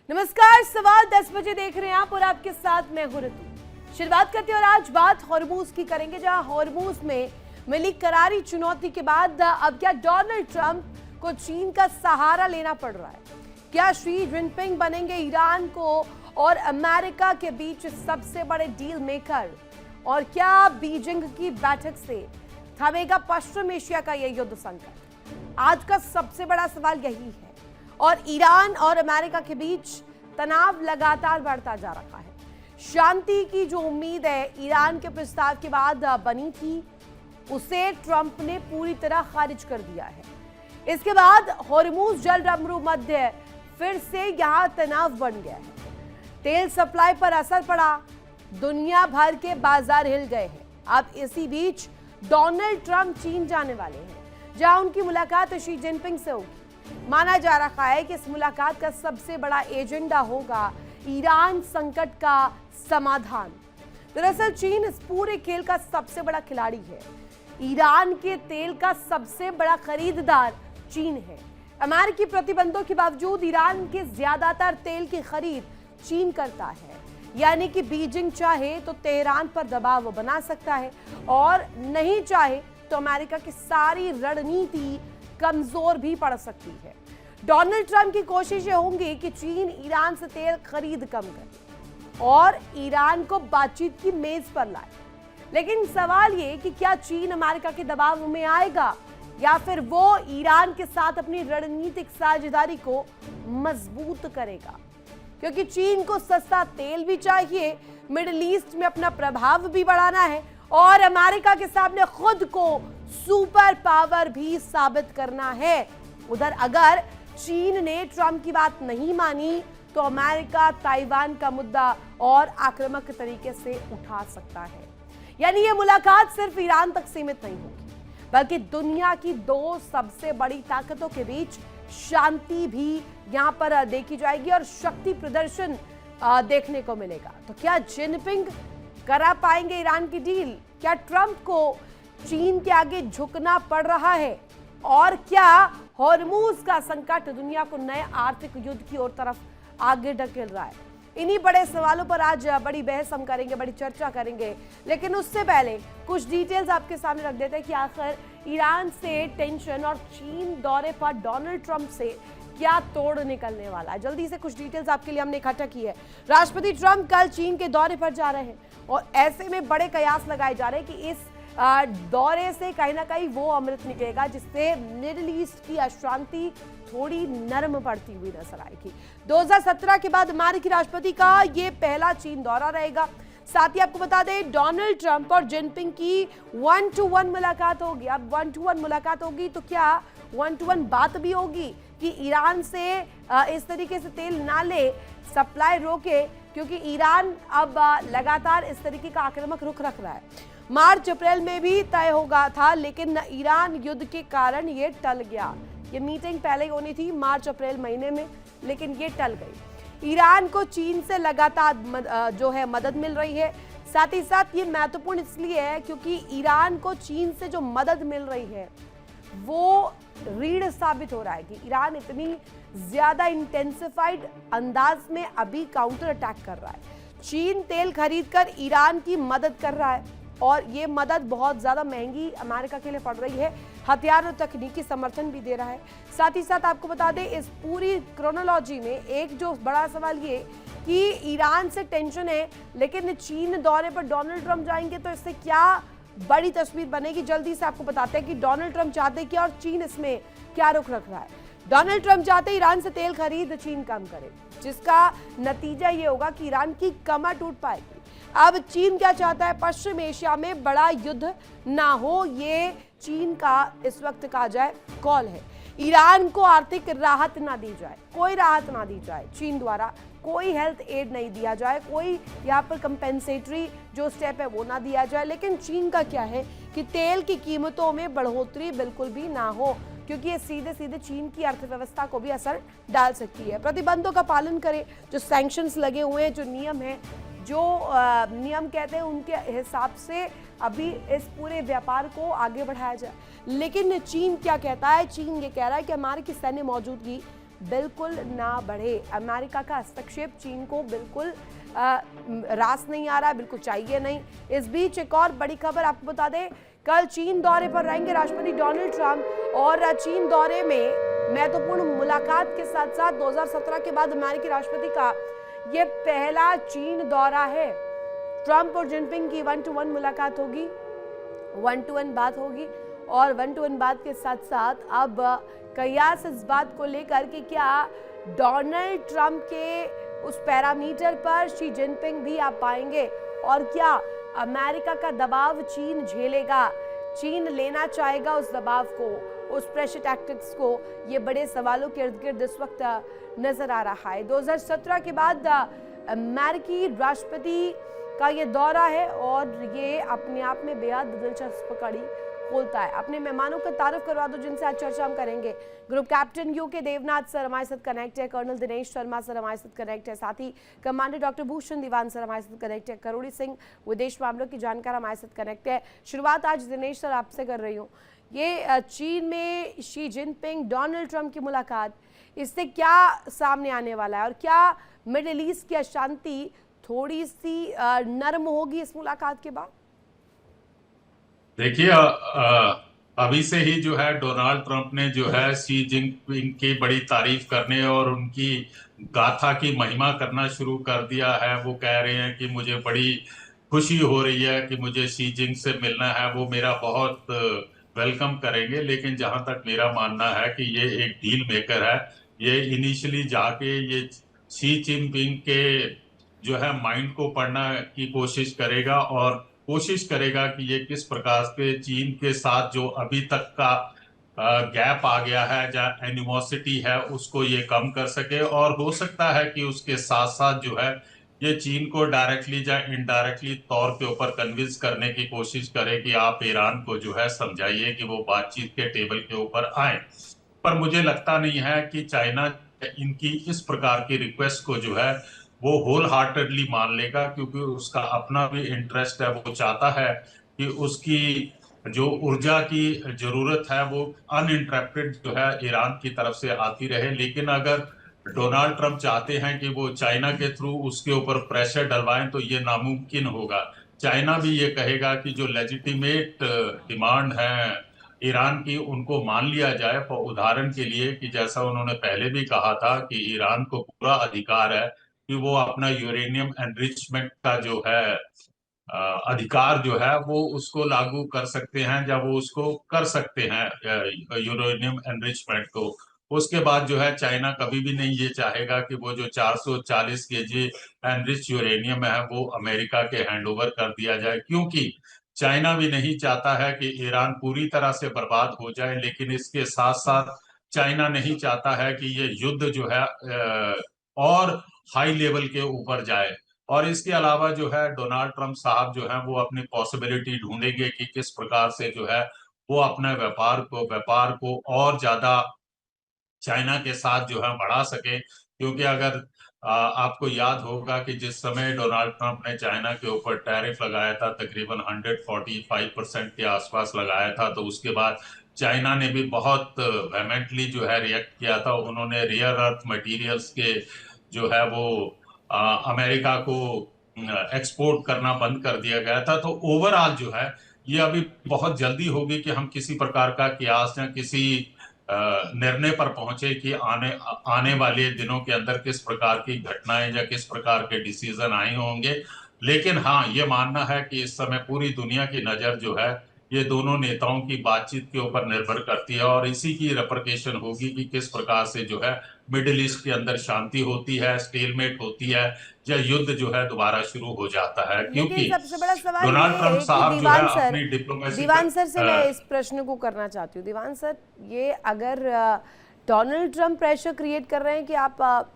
नमस्कार, सवाल 10 बजे देख रहे हैं आप और आपके साथ मैं हूं ऋतु। शुरुआत करते हैं और आज बात हॉर्मूज की करेंगे, जहां हॉर्मूज में मिली करारी चुनौती के बाद अब क्या डोनाल्ड ट्रंप को चीन का सहारा लेना पड़ रहा है। क्या शी जिनपिंग बनेंगे ईरान को और अमेरिका के बीच सबसे बड़े डील मेकर, और क्या बीजिंग की बैठक से थमेगा पश्चिम एशिया का यह युद्ध संकट। आज का सबसे बड़ा सवाल यही है और ईरान और अमेरिका के बीच तनाव लगातार बढ़ता जा रहा है। शांति की जो उम्मीद है ईरान के प्रस्ताव के बाद बनी थी, उसे ट्रंप ने पूरी तरह खारिज कर दिया है। इसके बाद हॉर्मूज जलसंधि मध्य फिर से यहां तनाव बढ़ गया है। तेल सप्लाई पर असर पड़ा, दुनिया भर के बाजार हिल गए हैं। अब इसी बीच डोनाल्ड ट्रंप चीन जाने वाले हैं, जहां उनकी मुलाकात शी जिनपिंग से होगी। माना जा रहा है कि इस मुलाकात का सबसे बड़ा एजेंडा होगा ईरान संकट का समाधान। दरअसल चीन इस पूरे खेल का सबसे बड़ा खिलाड़ी है। ईरान के तेल का सबसे बड़ा खरीदार चीन है। अमेरिकी प्रतिबंधों के बावजूद ईरान के ज्यादातर तेल की खरीद चीन करता है, यानी कि बीजिंग चाहे तो तेहरान पर दबाव बना सकता है और नहीं चाहे तो अमेरिका की सारी रणनीति कमजोर भी पड़ सकती है। डोनाल्ड ट्रंप की कोशिशें होंगी कि चीन ईरान से तेल खरीद कम करे और ईरान को बातचीत की मेज पर लाए। लेकिन सवाल ये कि क्या चीन अमेरिका के दबाव में आएगा या फिर वो ईरान के साथ अपनी रणनीतिक साझेदारी को मजबूत करेगा, क्योंकि चीन को सस्ता तेल भी चाहिए, मिडिल ईस्ट में अपना प्रभाव भी बढ़ाना है और अमेरिका के सामने खुद को सुपर पावर भी साबित करना है। उधर अगर चीन ने ट्रंप की बात नहीं मानी तो अमेरिका ताइवान का मुद्दा और आक्रामक तरीके से उठा सकता है। यानी यह मुलाकात सिर्फ ईरान तक सीमित नहीं होगी, बल्कि दुनिया की दो सबसे बड़ी ताकतों के बीच शांति भी यहां पर देखी जाएगी और शक्ति प्रदर्शन देखने को मिलेगा। तो क्या जिनपिंग करा पाएंगे ईरान की डील? क्या ट्रंप को चीन के आगे झुकना पड़ रहा है? और क्या हॉर्मूज का संकट दुनिया को नए आर्थिक युद्ध की ओर तरफ आगे ढकेल रहा है? इन्हीं बड़े सवालों पर आज बड़ी बहस हम करेंगे, बड़ी चर्चा करेंगे। लेकिन उससे पहले कुछ डिटेल्स आपके सामने रख देते हैं कि आखिर ईरान से टेंशन और चीन दौरे पर डोनाल्ड ट्रंप से क्या तोड़ निकलने वाला है। जल्दी से कुछ डिटेल्स आपके लिए हमने इकट्ठा की है। राष्ट्रपति ट्रंप कल चीन के दौरे पर जा रहे हैं और ऐसे में बड़े कयास लगाए जा रहे हैं कि इस दौरे से कहीं ना कहीं वो अमृत निकलेगा जिससे मिडिल ईस्ट की अशांति थोड़ी नरम पड़ती हुई नजर आएगी। 2017 के बाद अमेरिकी राष्ट्रपति का ये पहला चीन दौरा रहेगा। साथ ही आपको बता दें, डोनाल्ड ट्रंप और जिनपिंग की 1-to-1 मुलाकात होगी। अब 1-to-1 मुलाकात होगी तो क्या 1-to-1 बात भी होगी कि ईरान से इस तरीके से तेल ना ले, सप्लाई रोके, क्योंकि ईरान अब लगातार इस तरीके का आक्रामक रुख रख रहा है। मार्च अप्रैल में भी तय होगा था, लेकिन ईरान युद्ध के कारण ये टल गया। ये मीटिंग पहले ही होनी थी मार्च अप्रैल महीने में, लेकिन ये टल गई। ईरान को चीन से लगातार जो है मदद मिल रही है। साथ ही साथ ये महत्वपूर्ण इसलिए है क्योंकि ईरान को चीन से जो मदद मिल रही है वो रीढ़ साबित हो रहा है कि ईरान इतनी ज्यादा इंटेंसिफाइड अंदाज में अभी काउंटर अटैक कर रहा है। चीन तेल खरीदकर ईरान की मदद कर रहा है और ये मदद बहुत ज्यादा महंगी अमेरिका के लिए पड़ रही है। हथियार और तकनीकी समर्थन भी दे रहा है। साथ ही साथ आपको बता दें, इस पूरी क्रोनोलॉजी में एक जो बड़ा सवाल ये कि ईरान से टेंशन है, लेकिन चीन दौरे पर डोनाल्ड ट्रंप जाएंगे तो इससे क्या बड़ी तस्वीर बनेगी। जल्दी से आपको बताते हैं कि डोनाल्ड ट्रंप चाहते हैं क्या और चीन इसमें क्या रुख रख रहा है। डोनाल्ड ट्रंप चाहते ईरान से तेल खरीद चीन कम करे, जिसका नतीजा ये होगा कि ईरान की कमर टूट पाएगी। अब चीन क्या चाहता है? पश्चिम एशिया में बड़ा युद्ध ना हो, ये चीन का इस वक्त कहा जाए कॉल है। ईरान को आर्थिक राहत ना दी जाए, कोई राहत ना दी जाए चीन द्वारा, कोई हेल्थ एड नहीं दिया जाए, कोई यहाँ पर कंपेंसेटरी जो स्टेप है वो ना दिया जाए। लेकिन चीन का क्या है कि तेल की कीमतों में बढ़ोतरी बिल्कुल भी ना हो, क्योंकि ये सीधे सीधे चीन की अर्थव्यवस्था को भी असर डाल सकती है। प्रतिबंधों का पालन करें, जो सैंक्शंस लगे हुए हैं, जो नियम है, जो नियम कहते हैं उनके हिसाब से अभी इस पूरे व्यापार को आगे बढ़ाया जाए। लेकिन चीन क्या कहता है? चीन ये कह रहा है कि हमारी की सैन्य मौजूदगी बिल्कुल ना बढ़े। अमेरिका का हस्तक्षेप चीन को बिल्कुल रास नहीं आ रहा, बिल्कुल चाहिए नहीं। इस बीच एक और बड़ी खबर आपको बता दें, कल चीन दौरे पर रहेंगे राष्ट्रपति डोनाल्ड ट्रंप और चीन दौरे में महत्वपूर्ण मुलाकात के साथ साथ 2017 के बाद अमेरिकी राष्ट्रपति का यह पहला चीन दौरा है। ट्रंप और जिनपिंग की 1-to-1 मुलाकात होगी, 1-to-1 बात होगी और 1-to-1 बात के साथ साथ अब कयास इस बात को लेकर कि क्या डोनाल्ड ट्रंप के उस पैरामीटर पर शी जिनपिंग भी आ पाएंगे और क्या अमेरिका का दबाव चीन झेलेगा, चीन लेना चाहेगा उस दबाव को, उस प्रेशर टैक्टिक्स को। ये बड़े सवालों के इर्द गिर्द इस वक्त नजर आ रहा है। 2017 के बाद अमेरिकी राष्ट्रपति का ये दौरा है और ये अपने आप में बेहद दिलचस्प कड़ी खोलता है। अपने मेहमानों का तारुफ करवा दो जिनसे आज चर्चा हम करेंगे। Group captain UK Devnath sir हमारे साथ कनेक्ट है, कर्नल दिनेश शर्मा सर हमारे साथ कनेक्ट है, साथ ही कमांडर डॉक्टर भूषण दीवान सर हमारे साथ कनेक्ट है, करोड़ी सिंह विदेश मामलों की जानकार हमारे साथ कनेक्ट है। शुरुआत आज दिनेश सर आपसे कर रही हूँ। ये चीन में शी जिनपिंग डोनाल्ड ट्रंप की मुलाकात, इससे क्या सामने आने वाला है और क्या मिडिल ईस्ट की अशांति थोड़ी सी नरम होगी इस मुलाकात के बाद? देखिए, अभी से ही जो है डोनाल्ड ट्रंप ने जो है शी जिनपिंग की बड़ी तारीफ करने और उनकी गाथा की महिमा करना शुरू कर दिया है। वो कह रहे हैं कि मुझे बड़ी खुशी हो रही है कि मुझे शी जिन से मिलना है, वो मेरा बहुत वेलकम करेंगे। लेकिन जहां तक मेरा मानना है कि ये एक डील मेकर है, ये इनिशियली जाके ये शी जिनपिंग के जो है माइंड को पढ़ना की कोशिश करेगा और कोशिश करेगा कि ये किस प्रकार से चीन के साथ जो अभी तक का गैप आ गया है, जहाँ एनिमोसिटी है, उसको ये कम कर सके। और हो सकता है कि उसके साथ साथ जो है ये चीन को डायरेक्टली या इनडायरेक्टली तौर के ऊपर कन्विंस करने की कोशिश करे कि आप ईरान को जो है समझाइए कि वो बातचीत के टेबल के ऊपर आए। पर मुझे लगता नहीं है कि चाइना इनकी इस प्रकार की रिक्वेस्ट को जो है वो होल हार्टेडली मान लेगा, क्योंकि उसका अपना भी इंटरेस्ट है। वो चाहता है कि उसकी जो ऊर्जा की जरूरत है वो अनइंटरप्टेड जो है ईरान की तरफ से आती रहे। लेकिन अगर डोनाल्ड ट्रंप चाहते हैं कि वो चाइना के थ्रू उसके ऊपर प्रेशर डलवाएं तो ये नामुमकिन होगा। चाइना भी ये कहेगा कि जो लेजिटिमेट डिमांड है ईरान की, उनको मान लिया जाए। और उदाहरण के लिए कि जैसा उन्होंने पहले भी कहा था कि ईरान को पूरा अधिकार है कि वो अपना यूरेनियम एनरिचमेंट का जो है अधिकार जो है वो उसको लागू कर सकते हैं, जब वो उसको कर सकते हैं यूरेनियम एनरिचमेंट को। उसके बाद जो है चाइना कभी भी नहीं ये चाहेगा कि वो जो 440 केजी एनरिच यूरेनियम है वो अमेरिका के हैंडओवर कर दिया जाए, क्योंकि चाइना भी नहीं चाहता है कि ईरान पूरी तरह से बर्बाद हो जाए। लेकिन इसके साथ साथ चाइना नहीं चाहता है कि ये युद्ध जो है और हाई लेवल के ऊपर जाए। और इसके अलावा जो है डोनाल्ड ट्रंप साहब जो है वो अपनी पॉसिबिलिटी ढूंढेंगे कि किस प्रकार से जो है वो अपने व्यापार को और ज्यादा चाइना के साथ जो है बढ़ा सके। क्योंकि अगर आपको याद होगा कि जिस समय डोनाल्ड ट्रंप ने चाइना के ऊपर टैरिफ लगाया था, तकरीबन 145% के आसपास लगाया था, तो उसके बाद चाइना ने भी बहुत वेहेमेंटली जो है रिएक्ट किया था। उन्होंने रेयर अर्थ मटेरियल्स के जो है वो अमेरिका को एक्सपोर्ट करना बंद कर दिया गया था। तो ओवरऑल जो है ये अभी बहुत जल्दी होगी कि हम किसी प्रकार का कियास या किसी निर्णय पर पहुंचे कि आने वाले दिनों के अंदर किस प्रकार की घटनाएं या किस प्रकार के डिसीजन आए होंगे। लेकिन हाँ, ये मानना है कि इस समय पूरी दुनिया की नजर जो है ये दोनों नेताओं की बातचीत के ऊपर निर्भर करती है और इसी की रेपरकेशन होगी कि किस प्रकार से जो है मिडिल ईस्ट के अंदर शांति होती है, स्टेलमेट होती है, या युद्ध जो है दोबारा शुरू हो जाता है। क्योंकि सबसे बड़ा सवाल डोनाल्ड ये ट्रंप है कि साहब जो है अपनी डिप्लोमेसी दीवान सर से मैं इस प्रश्न को करना चाहती हूँ। दीवान सर, ये अगर डोनाल्ड ट्रंप प्रेशर क्रिएट कर रहे हैं कि आप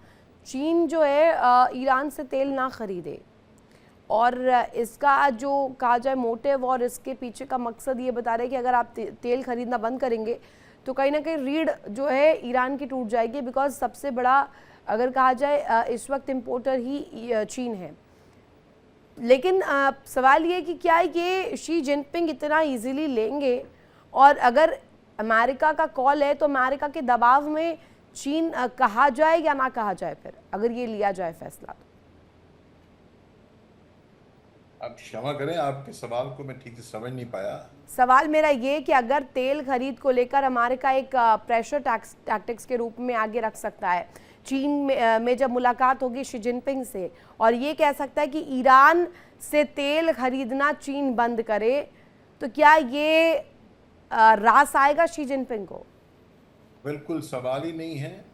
चीन जो है ईरान से तेल ना खरीदे, और इसका जो कहा जाए मोटिव और इसके पीछे का मकसद ये बता रहे हैं कि अगर आप तेल खरीदना बंद करेंगे तो कहीं ना कहीं रीढ़ जो है ईरान की टूट जाएगी, बिकॉज सबसे बड़ा अगर कहा जाए इस वक्त इम्पोर्टर ही चीन है। लेकिन सवाल ये कि क्या ये शी जिनपिंग इतना इजीली लेंगे, और अगर अमेरिका का कॉल है तो अमेरिका के दबाव में चीन कहा जाए या ना कहा जाए फिर, अगर ये लिया जाए फैसला? तो आप क्षमा करें, आपके सवाल को मैं ठीक से समझ नहीं पाया। सवाल मेरा ये कि अगर तेल खरीद को लेकर अमेरिका एक प्रेशर टैक्टिक्स के रूप में आगे रख सकता है, चीन में जब मुलाकात होगी शी जिनपिंग से, और ये कह सकता है कि ईरान से तेल खरीदना चीन बंद करे, तो क्या ये रास आएगा शी जिनपिंग को? बिल्कुल सवाल ही नहीं है।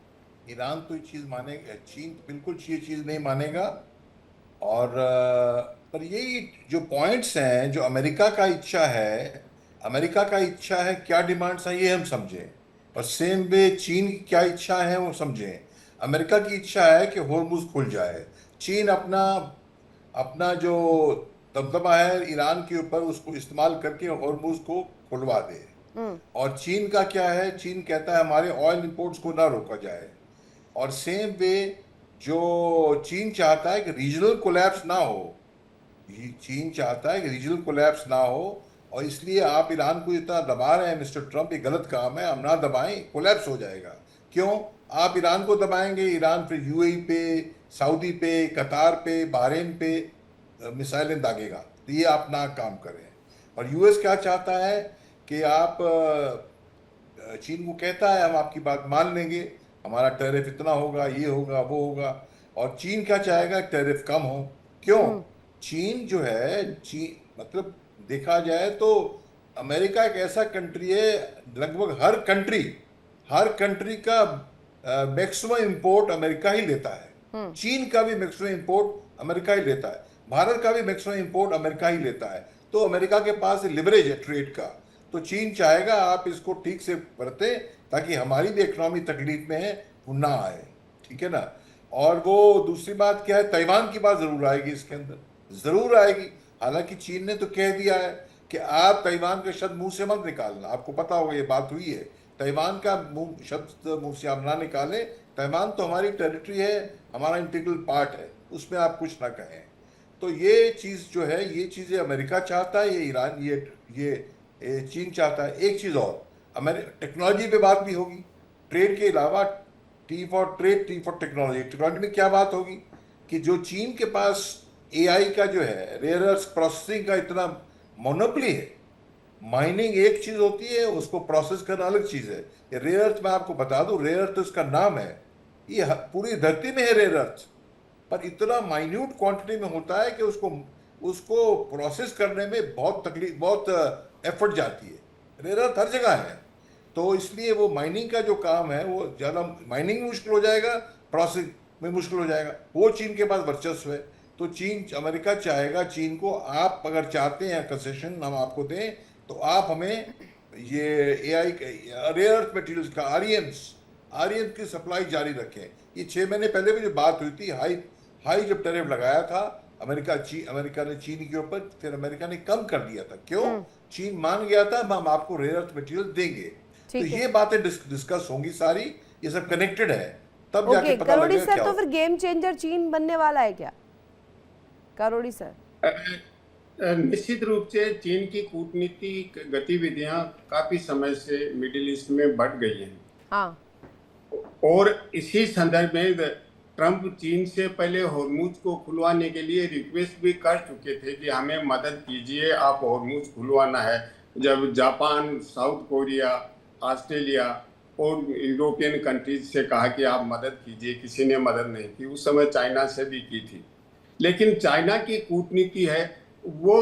ईरान तो ये चीज़ मानेगा, चीन बिल्कुल ये चीज़ नहीं मानेगा। और पर यही जो पॉइंट्स हैं, जो अमेरिका का इच्छा है, अमेरिका का इच्छा है, क्या डिमांड्स है ये हम समझें, और सेम वे चीन की क्या इच्छा है वो समझें। अमेरिका की इच्छा है कि होर्मुज़ खुल जाए, चीन अपना अपना जो दबदबा है ईरान के ऊपर उसको इस्तेमाल करके होर्मुज़ को खुलवा दे। और चीन का क्या है, चीन कहता है हमारे ऑयल इंपोर्ट्स को ना रोका जाए। और सेम वे जो चीन चाहता है कि रीजनल कोलैप्स ना हो, चीन चाहता है कि रीजनल कोलैप्स ना हो, और इसलिए आप ईरान को इतना दबा रहे हैं मिस्टर ट्रंप, ये गलत काम है, हम ना दबाएं, कोलैप्स हो जाएगा। क्यों? आप ईरान को दबाएंगे, ईरान फिर यूएई पे, सऊदी पे, कतार पे, बहरीन पे मिसाइलें दागेगा, तो ये आप ना काम करें। और यूएस क्या चाहता है कि आप, चीन को कहता है हम आपकी बात मान लेंगे, हमारा टैरिफ इतना होगा, ये होगा, वो होगा, और चीन क्या चाहेगा, टैरिफ कम हो। क्यों? चीन जो है, चीन मतलब देखा जाए तो अमेरिका एक ऐसा कंट्री है, लगभग हर कंट्री का मैक्सिमम इंपोर्ट अमेरिका ही लेता है। चीन का भी मैक्सिमम इंपोर्ट अमेरिका ही लेता है, भारत का भी मैक्सिमम इंपोर्ट अमेरिका ही लेता है। तो अमेरिका के पास लिवरेज है ट्रेड का, तो चीन चाहेगा आप इसको ठीक से बरतें ताकि हमारी भी इकोनॉमी तकलीफ में है वो ना आए, ठीक है ना। और वो दूसरी बात क्या है, ताइवान की बात जरूर आएगी इसके अंदर, जरूर आएगी। हालांकि चीन ने तो कह दिया है कि आप ताइवान का शब्द मुंह से मत निकालना, आपको पता होगा ये बात हुई है, ताइवान का शब्द मुंह से आप ना निकालें, ताइवान तो हमारी टेरिटरी है, हमारा इंटीग्रल पार्ट है, उसमें आप कुछ ना कहें। तो ये चीज़ जो है, ये चीज़ें अमेरिका चाहता है, ये ईरान, ये चीन चाहता है। एक चीज़ और, टेक्नोलॉजी पे बात भी होगी, ट्रेड के अलावा, T for trade, T for technology. Technology में क्या बात होगी कि जो चीन के पास एआई का जो है, रेयर अर्थ प्रोसेसिंग का इतना मोनोपोली है, माइनिंग एक चीज़ होती है, उसको प्रोसेस करना अलग चीज़ है। ये रेयर अर्थ मैं आपको बता दूं, रेयर अर्थ इसका नाम है, ये पूरी धरती में है रेयर अर्थ, पर इतना माइन्यूट क्वांटिटी में होता है कि उसको प्रोसेस करने में बहुत एफर्ट जाती है। रेयर अर्थ हर जगह है, तो इसलिए वो माइनिंग का जो काम है वो ज़्यादा, माइनिंग में मुश्किल हो जाएगा, प्रोसेस में मुश्किल हो जाएगा, वो चीन के पास वर्चस्व है। तो अमेरिका चाहेगा चीन को, आप अगर चाहते हैं कंसेशन हम आपको दें, तो आप हमें ये एआई रेयर अर्थ मटेरियल्स का आरईएम्स की सप्लाई जारी रखें। ये 6 महीने पहले भी जो बात हुई थी, हाई जब टैरिफ लगाया था अमेरिका ने चीन के ऊपर, फिर अमेरिका ने कम कर दिया था। क्यों? चीन मान गया था हम आपको रेयर अर्थ मटेरियल देंगे। तो ये बातें डिस्कस होंगी सारी, ये सब कनेक्टेड है, तब जाके पता लगेगा क्या। तो फिर गेम चेंजर चीन बनने वाला है क्या करोड़ी सर? निश्चित रूप से चीन की कूटनीतिक गतिविधियां काफी समय से मिडिल ईस्ट में बढ़ गई हैं। हाँ। और इसी संदर्भ में ट्रंप चीन से पहले होर्मुज को खुलवाने के लिए रिक्वेस्ट भी कर चुके थे कि हमें मदद कीजिए, आप होर्मुज खुलवाना है। जब जापान, साउथ कोरिया, ऑस्ट्रेलिया और यूरोपियन कंट्रीज से कहा कि आप मदद कीजिए, किसी ने मदद नहीं की। उस समय चाइना से भी की थी, लेकिन चाइना की कूटनीति है वो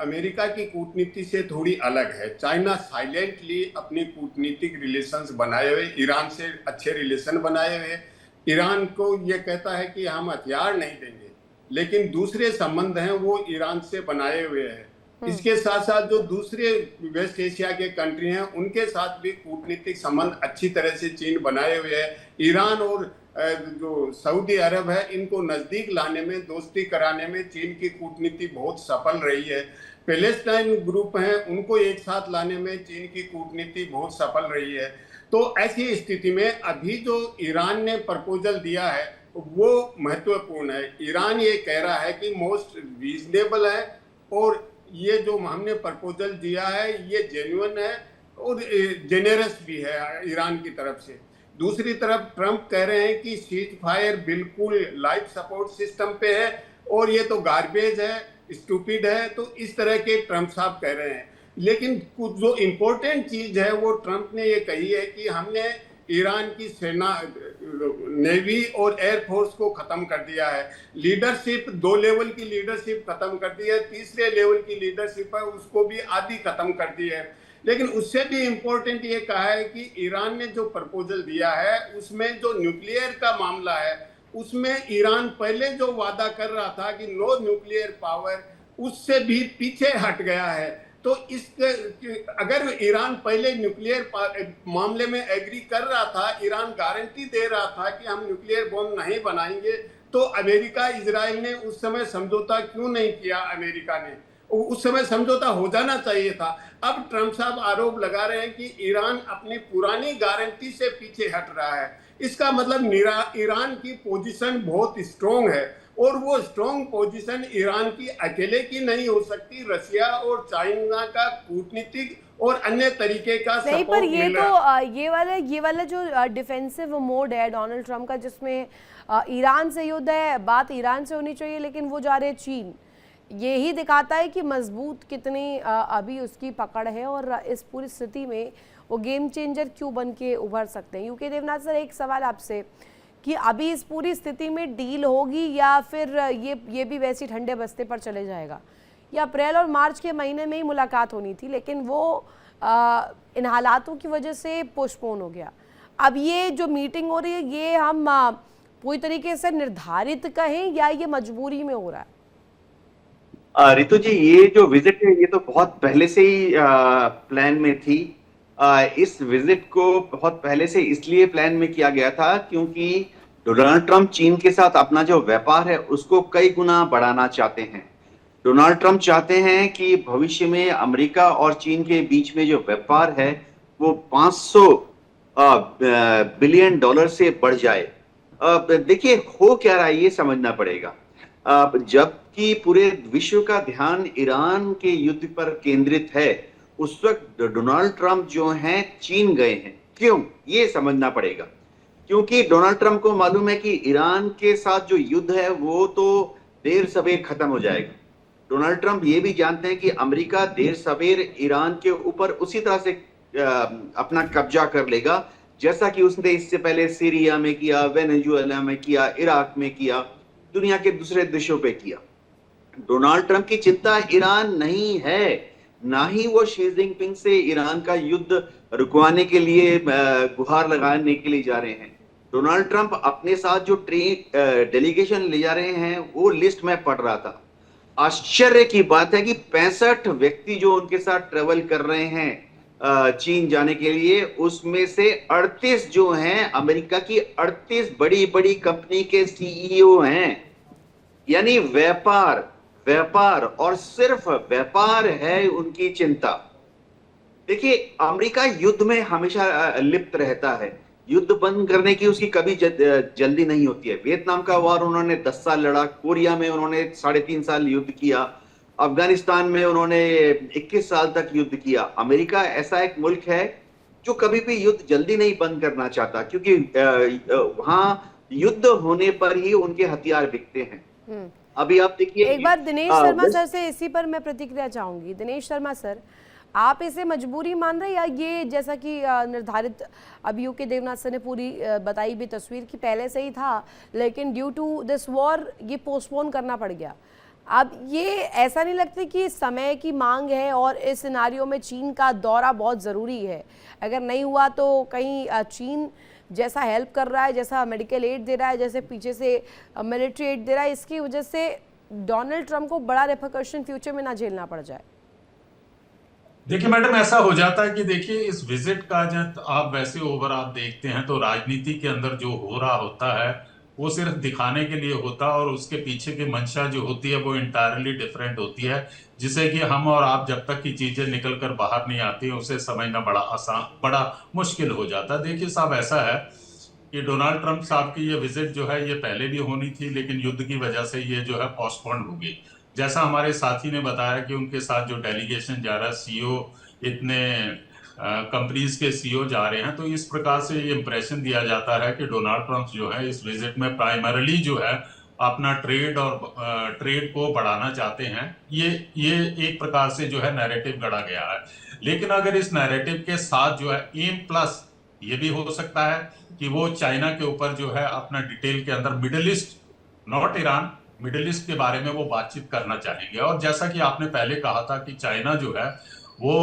अमेरिका की कूटनीति से थोड़ी अलग है। चाइना साइलेंटली अपनी कूटनीतिक रिलेशंस बनाए हुए, ईरान से अच्छे रिलेशन बनाए हुए, ईरान को ये कहता है कि हम हथियार नहीं देंगे, लेकिन दूसरे संबंध हैं वो ईरान से बनाए हुए हैं। इसके साथ साथ जो दूसरे वेस्ट एशिया के कंट्री हैं उनके साथ भी कूटनीतिक संबंध अच्छी तरह से चीन बनाए हुए है। ईरान और जो सऊदी अरब है, इनको नजदीक लाने में, दोस्ती कराने में चीन की कूटनीति बहुत सफल रही है। पैलेस्टाइन ग्रुप हैं, उनको एक साथ लाने में चीन की कूटनीति बहुत सफल रही है। तो ऐसी स्थिति में अभी जो ईरान ने प्रपोजल दिया है वो महत्वपूर्ण है। ईरान ये कह रहा है कि मोस्ट रीजनेबल है और ये जो हमने प्रपोजल दिया है ये जेन्युइन है और जेनेरस भी है ईरान की तरफ से। दूसरी तरफ ट्रंप कह रहे हैं कि सीज फायर बिल्कुल लाइफ सपोर्ट सिस्टम पे है और ये तो गार्बेज है, स्टूपिड है। तो इस तरह के ट्रंप साहब कह रहे हैं। लेकिन कुछ जो इम्पोर्टेंट चीज है वो ट्रंप ने ये कही है कि हमने ईरान की सेना, नेवी और एयरफोर्स को खत्म कर दिया है। लीडरशिप, 2 लेवल की लीडरशिप खत्म कर दी है, तीसरे लेवल की लीडरशिप है उसको भी आधी खत्म कर दी है। लेकिन उससे भी इम्पोर्टेंट ये कहा है कि ईरान ने जो प्रपोजल दिया है उसमें जो न्यूक्लियर का मामला है उसमें ईरान पहले जो वादा कर रहा था कि नो न्यूक्लियर पावर, उससे भी पीछे हट गया है। तो अगर ईरान पहले न्यूक्लियर मामले में एग्री कर रहा था, ईरान गारंटी दे रहा था कि हम न्यूक्लियर बॉम्ब नहीं बनाएंगे, तो अमेरिका इजराइल ने उस समय समझौता क्यों नहीं किया? अमेरिका ने उस समय समझौता हो जाना चाहिए था। अब ट्रंप साहब आरोप लगा रहे हैं कि ईरान अपनी पुरानी गारंटी से पीछे हट रहा है। इसका मतलब ईरान की पोजीशन बहुत स्ट्रॉन्ग है और वो स्ट्रॉन्ग पोजीशन ईरान की अकेले की नहीं हो सकती, रशिया और चाइना का कूटनीतिक और अन्य तरीके का नहीं, पर सपोर्ट ये मिल तो रहा ये वाला जो डिफेंसिव मोड है डोनाल्ड ट्रंप का, जिसमें ईरान से युद्ध है, बात ईरान से होनी चाहिए, लेकिन वो जा रहे चीन, यही दिखाता है कि मजबूत कितनी अभी उसकी पकड़ है और इस पूरी स्थिति में वो गेम चेंजर क्यों बन के उभर सकते हैं। यूके देवनाथ सर, एक सवाल आपसे कि अभी इस पूरी स्थिति में डील होगी या फिर ये भी वैसे ठंडे बस्ते पर चले जाएगा? या अप्रैल और मार्च के महीने में ही मुलाकात होनी थी, लेकिन वो इन हालातों की वजह से पोस्टपोन हो गया। अब ये जो मीटिंग हो रही है, ये हम पूरी तरीके से निर्धारित कहें या ये मजबूरी में हो रहा है? रितु जी, ये जो विजिट है ये तो बहुत पहले से ही प्लान में थी। इस विजिट को बहुत पहले से इसलिए प्लान में किया गया था क्योंकि डोनाल्ड ट्रंप चीन के साथ अपना जो व्यापार है उसको कई गुना बढ़ाना चाहते हैं। डोनाल्ड ट्रंप चाहते हैं कि भविष्य में अमेरिका और चीन के बीच में जो व्यापार है वो 500 बिलियन डॉलर से बढ़ जाए। देखिए, हो क्या रहा है ये समझना पड़ेगा। जबकि पूरे विश्व का ध्यान ईरान के युद्ध पर केंद्रित है, उस वक्त डोनाल्ड ट्रंप जो हैं चीन गए हैं। क्यों, ये समझना पड़ेगा। क्योंकि डोनाल्ड ट्रंप को मालूम है कि ईरान के साथ जो युद्ध है वो तो देर सवेर खत्म हो जाएगा। डोनाल्ड ट्रंप ये भी जानते हैं कि अमेरिका देर सवेर ईरान के ऊपर उसी तरह से अपना कब्जा कर लेगा जैसा कि उसने इससे पहले सीरिया में किया, वेनेजुएला में किया, इराक में किया, दुनिया के दूसरे देशों पे किया। डोनाल्ड ट्रंप की चिंता ईरान नहीं है, ना ही वो शी जिनपिंग से ईरान का युद्ध रुकवाने के लिए गुहार लगाने के लिए जा रहे हैं। डोनाल्ड ट्रंप अपने साथ जो डेलीगेशन ले जा रहे हैं वो लिस्ट में पढ़ रहा था। आश्चर्य की बात है कि 65 व्यक्ति जो उनके साथ ट्रेवल कर रहे हैं चीन जाने के लिए, उसमें से 38 जो हैं अमेरिका की 38 बड़ी बड़ी कंपनी के सीईओ हैं। यानी व्यापार व्यापार और सिर्फ व्यापार है उनकी चिंता। देखिए, अमेरिका युद्ध में हमेशा लिप्त रहता है, युद्ध बंद करने की उसकी कभी जल्दी नहीं होती है। वियतनाम का वार उन्होंने 10 साल लड़ा, कोरिया में उन्होंने 3.5 साल युद्ध किया, अफगानिस्तान में उन्होंने 21 साल तक युद्ध किया। अमेरिका ऐसा एक मुल्क है जो कभी भी युद्ध जल्दी नहीं बंद करना चाहता, क्योंकि वहां युद्ध होने पर ही उनके हथियार बिकते हैं। अभी आप देखिए, एक बार दिनेश शर्मा सर से इसी पर मैं प्रतिक्रिया चाहूंगी। दिनेश शर्मा सर, आप इसे मजबूरी मान रहे हैं या ये जैसा कि निर्धारित अभी यूके देवनाथ सर ने पूरी बताई भी तस्वीर की पहले से ही था, लेकिन ड्यू टू दिस वॉर ये पोस्टपोन करना पड़ गया? अब ये ऐसा नहीं लगता कि समय की मांग है और इस सिनारियो में चीन का दौरा बहुत ज़रूरी है? अगर नहीं हुआ तो कहीं चीन जैसा हेल्प कर रहा है, जैसा मेडिकल एड दे रहा है, जैसे पीछे से मिलिट्री एड दे रहा है, इसकी वजह से डोनाल्ड ट्रंप को बड़ा रेपरकशन फ्यूचर में ना झेलना पड़ जाए? देखिए मैडम, ऐसा हो जाता है कि देखिए इस विजिट का जब आप वैसे ओवर आप देखते हैं तो राजनीति के अंदर जो हो रहा होता है वो सिर्फ दिखाने के लिए होता है और उसके पीछे की मंशा जो होती है वो इंटायरली डिफरेंट होती है, जिसे कि हम और आप जब तक की चीजें निकल कर बाहर नहीं आती उसे समझना बड़ा आसान, बड़ा मुश्किल हो जाता है। देखिए साहब, ऐसा है कि डोनाल्ड ट्रंप साहब की ये विजिट जो है ये पहले भी होनी थी, लेकिन युद्ध की वजह से ये जो है पोस्टपोन्ड हो गई। जैसा हमारे साथी ने बताया कि उनके साथ जो डेलीगेशन जा रहा है, सीईओ इतने कंपनीज के सीईओ जा रहे हैं। तो इस प्रकार से ये इंप्रेशन दिया जाता है कि डोनाल्ड ट्रंप जो है इस विजिट में प्राइमरली जो है अपना ट्रेड और ट्रेड को बढ़ाना चाहते हैं। ये एक प्रकार से जो है नैरेटिव गढ़ा गया है। लेकिन अगर इस नैरेटिव के साथ जो है एम प्लस ये भी हो सकता है कि वो चाइना के ऊपर जो है अपना डिटेल के अंदर middle east, not Iran, middle east के बारे में वो बातचीत करना चाहेंगे। और जैसा कि आपने पहले कहा था कि चाइना जो है वो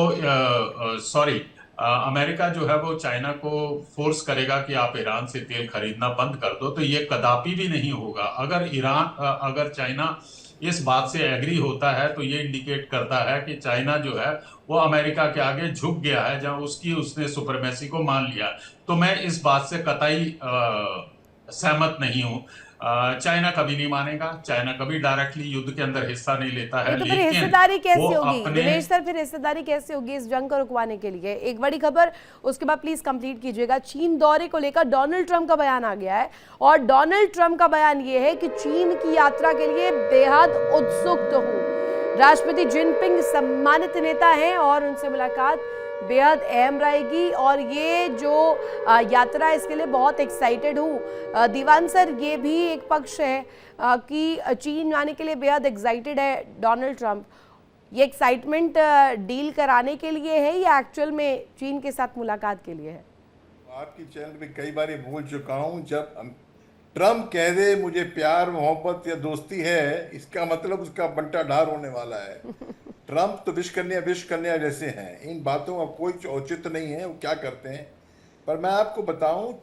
अमेरिका जो है वो चाइना को फोर्स करेगा कि आप ईरान से तेल खरीदना बंद कर दो, तो ये कदापि भी नहीं होगा। अगर चाइना इस बात से एग्री होता है तो ये इंडिकेट करता है कि चाइना जो है वो अमेरिका के आगे झुक गया है, जहां उसने सुपरमेसी को मान लिया। तो मैं इस बात से कतई सहमत नहीं हूं। चाइना कभी नहीं मानेगा, चाइना कभी डायरेक्टली युद्ध के अंदर हिस्सा नहीं लेता है। तो फिर हिस्सेदारी कैसे होगी अपने... दिनेश सर, फिर हिस्सेदारी कैसे होगी इस जंग को रुकवाने के लिए? एक बड़ी खबर, उसके बाद प्लीज कंप्लीट कीजिएगा। चीन दौरे को लेकर डोनाल्ड ट्रंप का बयान आ गया है और डोनाल्ड ट्रंप का बयान ये है कि चीन की यात्रा के लिए बेहद उत्सुक हूं। राष्ट्रपति जिनपिंग सम्मानित नेता हैं और उनसे मुलाकात बेहद अहम रहेगी और ये जो यात्रा है इसके लिए बहुत एक्साइटेड हूँ। दीवान सर, ये भी एक पक्ष है कि चीन जाने के लिए बेहद एक्साइटेड है डोनाल्ड ट्रंप। ये एक्साइटमेंट डील कराने के लिए है या एक्चुअल में चीन के साथ मुलाकात के लिए है? आपकी चैनल में कई बार बोल चुका हूँ, जब ट्रंप कह दे मुझे प्यार मोहब्बत या दोस्ती है, इसका मतलब उसका बंटा ढार होने वाला है। ट्रंप तो विश कन्या जैसे हैं, इन बातों का कोई औचित्य नहीं है वो क्या करते हैं। पर मैं आपको बताऊं,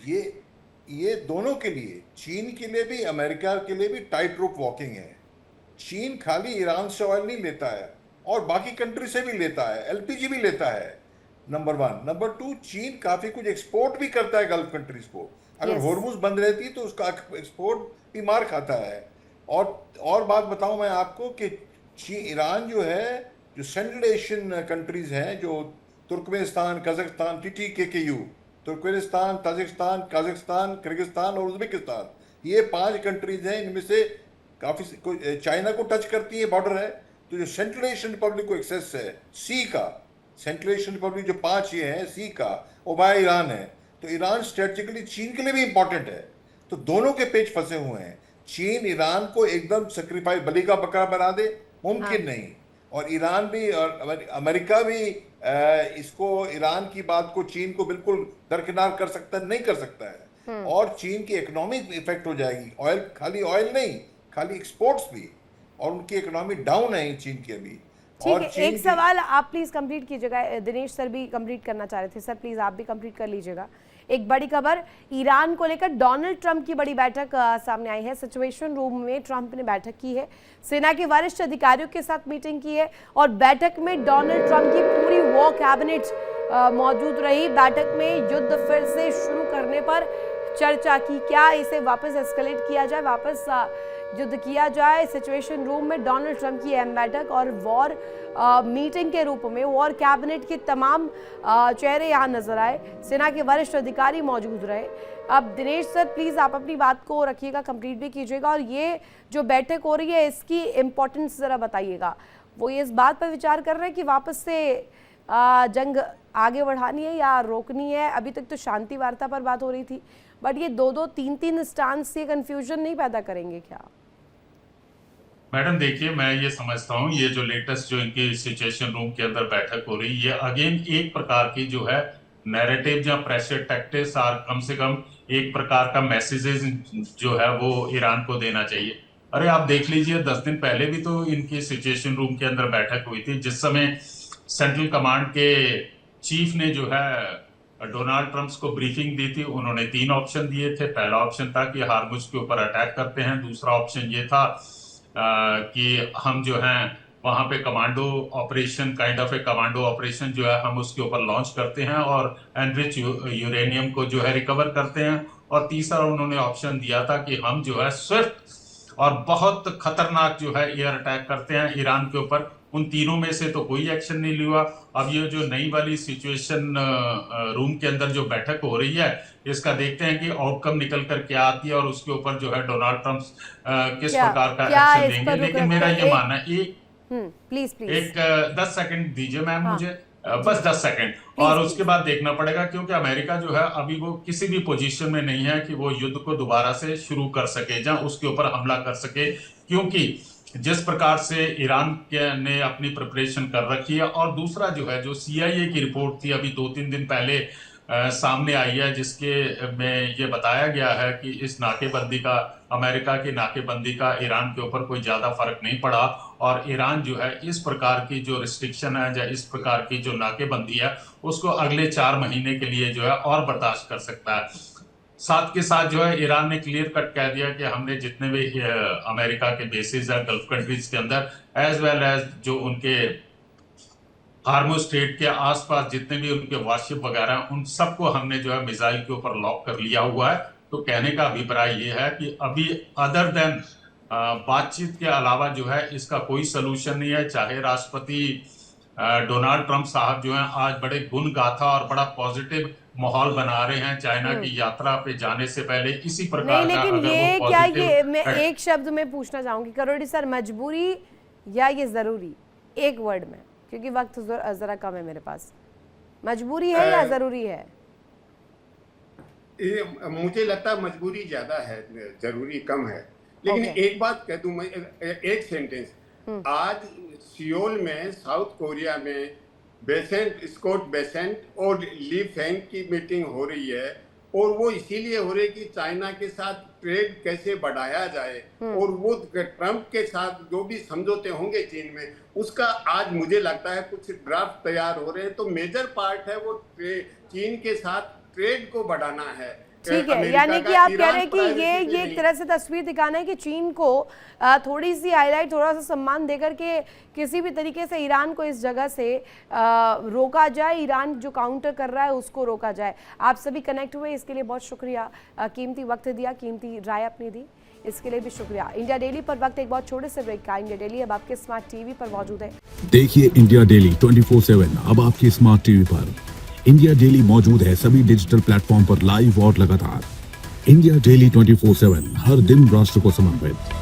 ये दोनों के लिए, चीन के लिए भी अमेरिका के लिए भी टाइट रोप वॉकिंग है। चीन खाली ईरान से ऑयल नहीं लेता है और बाकी कंट्री से भी लेता है, एलपीजी भी लेता है, नंबर 1। नंबर 2, चीन काफी कुछ एक्सपोर्ट भी करता है गल्फ कंट्रीज को। अगर हॉर्मुज़ बंद रहती तो उसका एक्सपोर्ट भी मार खाता है। और बात बताऊं मैं आपको कि ईरान जो है, जो सेंट्रल एशियन कंट्रीज हैं, जो Turkmenistan, Kazakhstan, TTKKU, Turkmenistan, Tajikistan, Kazakhstan, Kyrgyzstan और उज्बेकिस्तान, ये 5 कंट्रीज हैं। इनमें से काफ़ी चाइना को टच करती है, बॉर्डर है। तो जो सेंट्रल एशियन रिपब्लिक को एक्सेस है सी का, सेंट्रल एशियन रिपब्लिक जो 5 ये हैं सी का, वो बाय ईरान है। तो ईरान स्ट्रेटेजिकली चीन के लिए भी इंपॉर्टेंट है। तो दोनों के पेच फंसे हुए हैं। चीन ईरान को एकदम सेक्रीफाइस, बलि का बकरा बना दे, मुमकिन नहीं। और ईरान भी और अमेरिका भी इसको, ईरान की बात को, चीन को बिल्कुल दरकिनार कर सकता नहीं कर सकता है। और चीन की इकोनॉमिक इफेक्ट हो जाएगी। ऑयल, खाली ऑयल नहीं, खाली एक्सपोर्ट्स भी, और उनकी इकोनॉमी डाउन है चीन की अभी। ठीक है, एक सवाल आप प्लीज कंप्लीट कीजिएगा। दिनेश सर भी कंप्लीट करना चाह रहे थे, सर प्लीज आप भी कंप्लीट कर लीजिएगा। एक बड़ी खबर, ईरान को लेकर डोनाल्ड ट्रंप की बड़ी बैठक सामने आई है। सिचुएशन रूम में ट्रंप ने बैठक की है, सेना के वरिष्ठ अधिकारियों के साथ मीटिंग की है और बैठक में डोनाल्ड ट्रंप की पूरी वॉर कैबिनेट मौजूद रही। बैठक में युद्ध फिर से शुरू करने पर चर्चा की, क्या इसे वापस एस्केलेट किया जाए, वापस युद्ध किया जाए। सिचुएशन रूम में डोनाल्ड ट्रंप की अहम बैठक और वॉर मीटिंग के रूप में वॉर कैबिनेट के तमाम चेहरे यहाँ नजर आए, सेना के वरिष्ठ अधिकारी मौजूद रहे। अब दिनेश सर प्लीज आप अपनी बात को रखिएगा, कंप्लीट भी कीजिएगा और ये जो बैठक हो रही है इसकी इम्पोर्टेंस जरा बताइएगा। वो ये इस बात पर विचार कर रहे हैं कि वापस से जंग आगे बढ़ानी है या रोकनी है? अभी तक तो शांति वार्ता पर बात हो रही थी, बट ये 2-2, 3-3 स्टांस से कंफ्यूजन नहीं पैदा करेंगे क्या? मैडम देखिए, मैं ये समझता हूँ ये जो लेटेस्ट जो इनकी सिचुएशन रूम के अंदर बैठक हो रही है, अगेन एक प्रकार की जो है नैरेटिव या प्रेशर टैक्टिक्स और कम से कम एक प्रकार का मैसेजेस जो है वो ईरान को देना चाहिए। अरे आप देख लीजिए, 10 दिन पहले भी तो इनकी सिचुएशन रूम के अंदर बैठक हुई थी, जिस समय सेंट्रल कमांड के चीफ ने जो है डोनाल्ड ट्रंप को ब्रीफिंग दी थी। उन्होंने 3 ऑप्शन दिए थे। पहला ऑप्शन था कि हार्मुज के ऊपर अटैक करते हैं, दूसरा ऑप्शन ये था कि हम जो है वहां पे commando operation, kind of A commando operation जो है हम उसके ऊपर लॉन्च करते हैं और एनरिच यूरेनियम को जो है रिकवर करते हैं। और तीसरा उन्होंने ऑप्शन दिया था कि हम जो है स्विफ्ट और बहुत खतरनाक जो है एयर अटैक करते हैं ईरान के ऊपर। उन तीनों में से तो कोई एक्शन नहीं लिया। अब ये जो नई वाली सिचुएशन रूम के अंदर जो बैठक हो रही है, इसका देखते हैं कि आउटकम निकल कर क्या आती है और उसके ऊपर जो है डोनाल्ड ट्रंप किस प्रकार का एक्शन लेंगे। लेकिन मेरा ये मानना है, प्लीज एक 10 सेकंड दीजिए मैम मुझे। बस 10 सेकंड। और उसके बाद देखना पड़ेगा, क्योंकि अमेरिका जो है अभी वो किसी भी पोजीशन में नहीं है कि वो युद्ध को दोबारा से शुरू कर सके, जहां उसके ऊपर हमला कर सके, क्योंकि जिस प्रकार से ईरान ने अपनी प्रिपरेशन कर रखी है। और दूसरा जो है, जो CIA की रिपोर्ट थी अभी 2-3 दिन पहले सामने आई है, जिसके में ये बताया गया है कि इस नाकेबंदी का, अमेरिका की नाकेबंदी का ईरान के ऊपर कोई ज्यादा फर्क नहीं पड़ा, और ईरान जो है इस प्रकार की जो रिस्ट्रिक्शन है या इस प्रकार की जो नाकेबंदी है उसको अगले 4 महीने के लिए जो है और बर्दाश्त कर सकता है। साथ के साथ जो है ईरान ने क्लियर कट कह दिया कि हमने जितने भी अमेरिका के बेसिस है गल्फ कंट्रीज के अंदर, एज वेल एज जो उनके हार्मोज स्ट्रेट के आसपास जितने भी उनके वारशिप वगैरह हैं, उन सबको हमने जो है मिसाइल के ऊपर लॉक कर लिया हुआ है। तो कहने का अभिप्राय ये है कि अभी अदर देन बातचीत के अलावा जो है इसका कोई सलूशन नहीं है। चाहे राष्ट्रपति डोनाल्ड ट्रंप साहब जो हैं आज बड़े गुण गाथा और बड़ा पॉजिटिव माहौल बना रहे हैं चाइना की यात्रा पे जाने से पहले, इसी प्रकार नहीं, का लेकिन अगर ये वो क्या, ये पॉजिटिव मैं एक शब्द में पूछना चाहूंगी करोड़ी सर, मजबूरी या ये जरूरी, एक वर्ड में, क्योंकि वक्त जरा कम है मेरे पास। मजबूरी है या जरूरी है? मुझे लगता है मजबूरी ज्यादा है, जरूरी कम है। लेकिन एक बात कह दूं मैं, एक सेंटेंस। आज सियोल में, साउथ कोरिया में स्कॉट बेसेंट और ली फेंग की मीटिंग हो रही है, और वो इसीलिए हो रही है कि चाइना के साथ ट्रेड कैसे बढ़ाया जाए, और वो ट्रंप के साथ जो भी समझौते होंगे चीन में, उसका आज मुझे लगता है कुछ ड्राफ्ट तैयार हो रहे हैं। तो मेजर पार्ट है वो चीन के साथ ट्रेड को बढ़ाना है। ठीक है, यानी कि आप कह रहे हैं कि ये एक तरह से तस्वीर दिखाना है कि चीन को थोड़ी सी हाईलाइट, थोड़ा सा सम्मान देकर के किसी भी तरीके से ईरान को इस जगह से रोका जाए, ईरान जो काउंटर कर रहा है उसको रोका जाए। आप सभी कनेक्ट हुए, इसके लिए बहुत शुक्रिया, कीमती वक्त दिया, कीमती राय अपनी दी, इसके लिए भी शुक्रिया। इंडिया डेली पर वक्त एक बहुत छोटे से ब्रेक का। इंडिया डेली अब आपके स्मार्ट टीवी पर मौजूद है। देखिए इंडिया डेली 24/7 अब आपकी स्मार्ट टीवी पर। इंडिया डेली मौजूद है सभी डिजिटल प्लेटफॉर्म पर लाइव और लगातार। इंडिया डेली 24/7 हर दिन राष्ट्र को समर्पित।